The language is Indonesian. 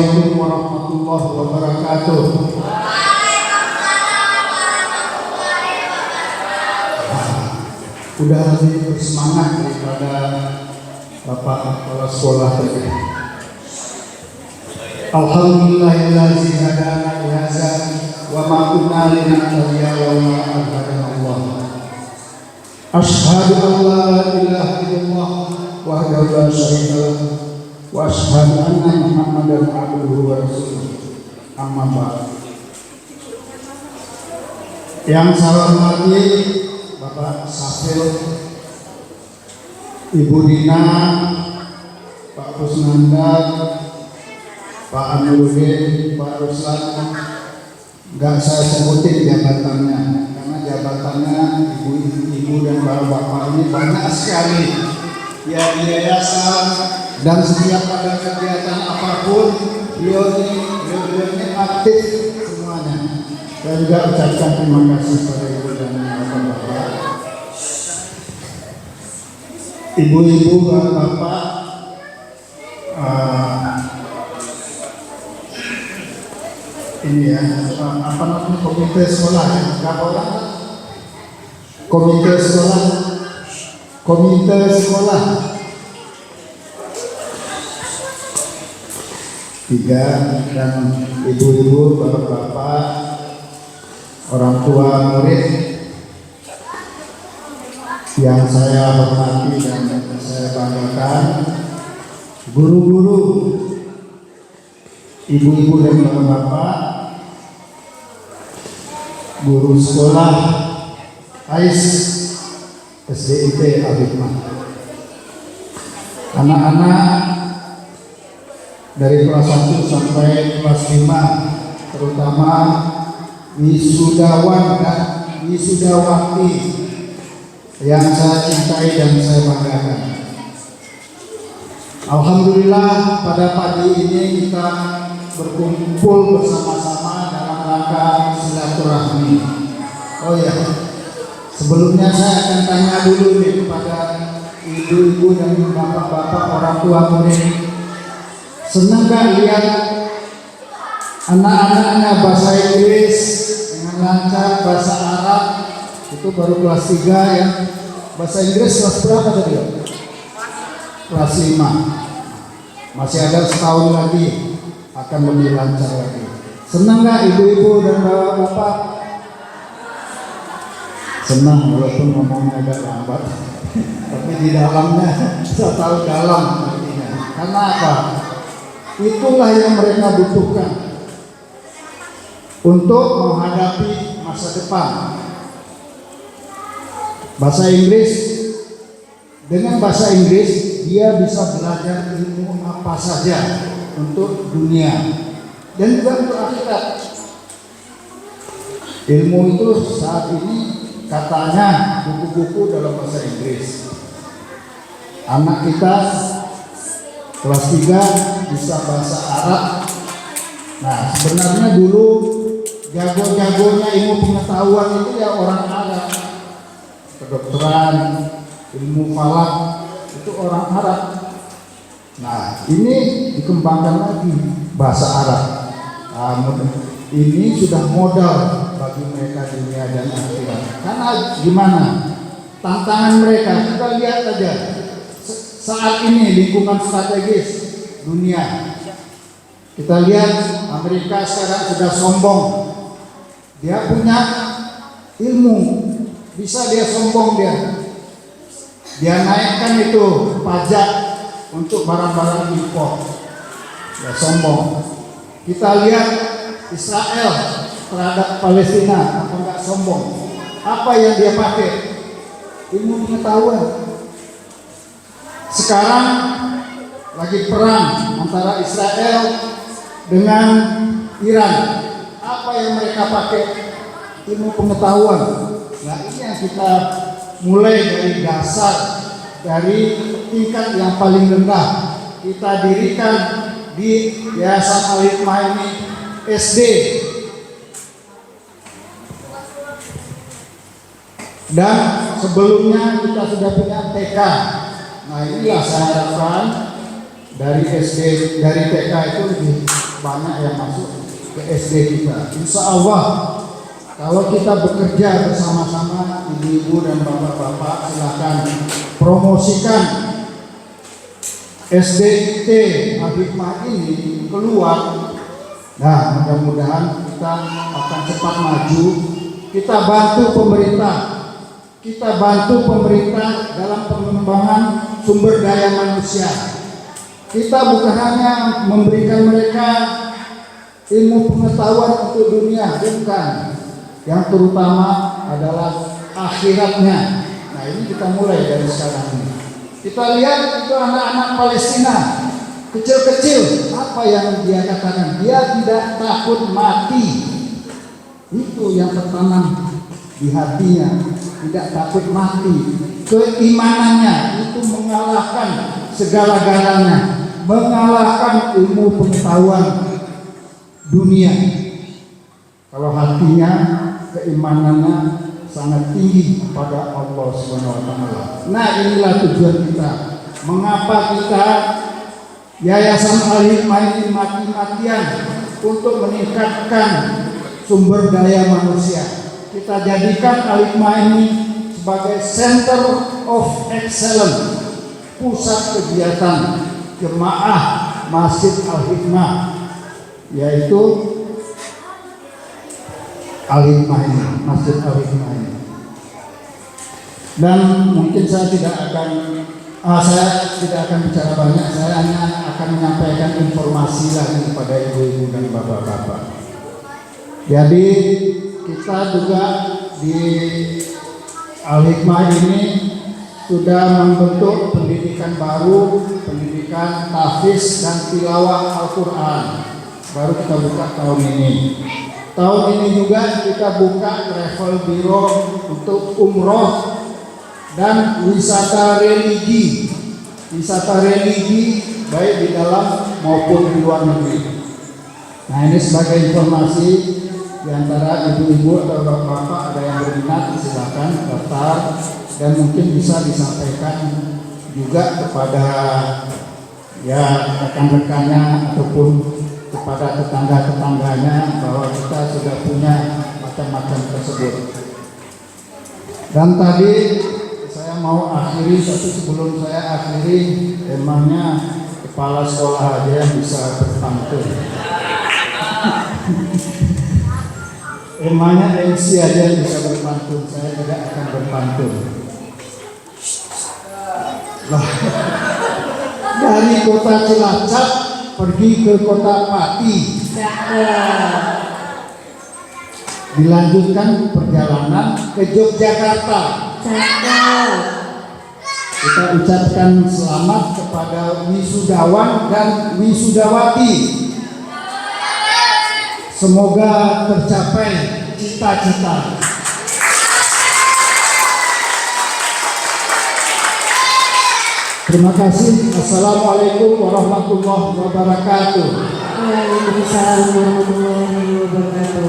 Assalamualaikum warahmatullahi wabarakatuh. Udah lebih bersemangat daripada Bapak kepala sekolah tadi. Alhamdulillahillazi hadana li hadza wa ma kunna linahtadiya laula an hadana Allah. Asyhadu an la ilaha illallah wahdahu la syarika lahu wa asyhadu anna Muhammadan abduhu wa rasuluh. Amma ba'd. Yang saya hormati Bapak Safil, Ibu Dina, Pak Kusnanda, Pak Amiruddin, Pak Ruslan, nggak saya sebutin jabatannya karena jabatannya ibu-ibu dan bapak-bapak ini banyak sekali ya di yayasan dan setiap ada kegiatan apapun beliau ini aktif semuanya. Saya juga ucapkan terima kasih kepada ibu dan bapak-bapak, ibu-ibu, bapak-bapak. Ini ya, apa namanya, komite sekolah ya, berapa orang? Komite sekolah 3, dan ibu-ibu, bapak-bapak, orang tua murid yang saya hormati dan saya banggakan, guru-guru, ibu-ibu dan bapak-bapak, guru sekolah AIS SDIT Al-Hikmah, anak-anak dari kelas 1 sampai kelas 5, terutama wisudawan dan wisudawati yang saya cintai dan saya banggakan. Alhamdulillah pada pagi ini kita berkumpul bersama-sama dalam rangka silaturahmi. Oh ya, sebelumnya saya akan tanya dulu nih kepada ibu-ibu dan bapak-bapak orang tua murid, senang gak lihat anak-anaknya bahasa Inggris dengan lancar, bahasa Arab itu baru kelas 3 ya. Bahasa Inggris kelas berapa tadi? Kelas 5. Masih ada setahun lagi akan lebih lancar lagi. Senang gak ibu-ibu dan bapak-bapak? Senang walaupun ngomongnya agak lambat, tapi di dalamnya saya tahu dalam artinya. Karena apa? Itulah yang mereka butuhkan untuk menghadapi masa depan. Bahasa Inggris, dengan bahasa Inggris dia bisa belajar ilmu apa saja untuk dunia dan juga untuk akhirat. Ilmu itu saat ini katanya buku-buku dalam bahasa Inggris. Anak kita kelas 3 bisa bahasa Arab. Nah, sebenarnya dulu jago-jagonya ilmu pengetahuan itu ya orang Arab. Kedokteran, ilmu falak itu orang Arab. Nah, ini dikembangkan lagi bahasa Arab. Ini sudah modal bagi mereka dunia dan akhirat. Karena gimana? Tantangan mereka kita lihat aja. Saat ini lingkungan strategis dunia. Kita lihat Amerika sekarang sudah sombong. Dia punya ilmu, bisa dia sombong dia. Dia naikkan itu pajak untuk barang-barang impor. Ya sombong. Kita lihat Israel terhadap Palestina, apa enggak sombong? Apa yang dia pakai? Ilmu pengetahuan. Sekarang lagi perang antara Israel dengan Iran. Apa yang mereka pakai? Ilmu pengetahuan. Nah, ini yang kita mulai dari dasar, dari tingkat yang paling rendah. Kita dirikan di Yayasan Al-Hikmah ini SD. Dan sebelumnya kita sudah punya TK. Nah, inilah saya harapkan dari SD, dari TK itu lebih banyak yang masuk ke SD kita. Insya Allah kalau kita bekerja bersama-sama, ibu-ibu dan bapak-bapak, silakan promosikan SDIT Al-Hikmah ini keluar. Nah, mudah-mudahan kita akan cepat maju. Kita bantu pemerintah dalam pengembangan sumber daya manusia. Kita bukan hanya memberikan mereka ilmu pengetahuan untuk dunia, bukan. Yang terutama adalah akhiratnya. Nah, ini kita mulai dari sekarang ini. Kita lihat itu anak-anak Palestina kecil-kecil, apa yang dia katakan? Dia tidak takut mati. Itu yang tertanam di hatinya, tidak takut mati. Keimanannya itu mengalahkan segala-galanya, mengalahkan ilmu pengetahuan dunia. Kalau hatinya, keimanannya sangat tinggi kepada Allah SWT. Nah, inilah tujuan kita. Mengapa kita Yayasan Al-Hikmah ini mati-matian untuk meningkatkan sumber daya manusia. Kita jadikan Al-Hikmah ini sebagai Center of Excellence, pusat kegiatan jemaah Masjid Al-Hikmah, yaitu Al-Hikmah ini, Masjid Al-Hikmah ini. Dan mungkin saya tidak akan bicara banyak. Saya hanya akan menyampaikan informasi lagi kepada ibu-ibu dan bapak-bapak. Jadi kita juga di Al-Hikmah ini sudah membentuk pendidikan baru, pendidikan tahfiz dan tilawah Al-Quran. Baru kita buka tahun ini. Tahun ini juga kita buka travel biro untuk umroh dan wisata religi baik di dalam maupun di luar negeri. Nah, ini sebagai informasi di antara ibu-ibu atau bapak-bapak ada yang berminat, silakan daftar dan mungkin bisa disampaikan juga kepada ya rekan-rekannya ataupun kepada tetangga-tetangganya bahwa kita sudah punya macam-macam tersebut. Dan tadi saya mau akhiri, tapi sebelum saya akhiri, emangnya kepala sekolah aja yang bisa berpantun. Emangnya MC aja yang bisa berpantun, saya tidak akan berpantun. Lah, dari kota Cilacap pergi ke kota Pati, dilanjutkan perjalanan ke Yogyakarta. Kita ucapkan selamat kepada wisudawan dan wisudawati. Semoga tercapai cita-cita. Terima kasih. Assalamualaikum warahmatullahi wabarakatuh. Waalaikumsalam warahmatullahi wabarakatuh.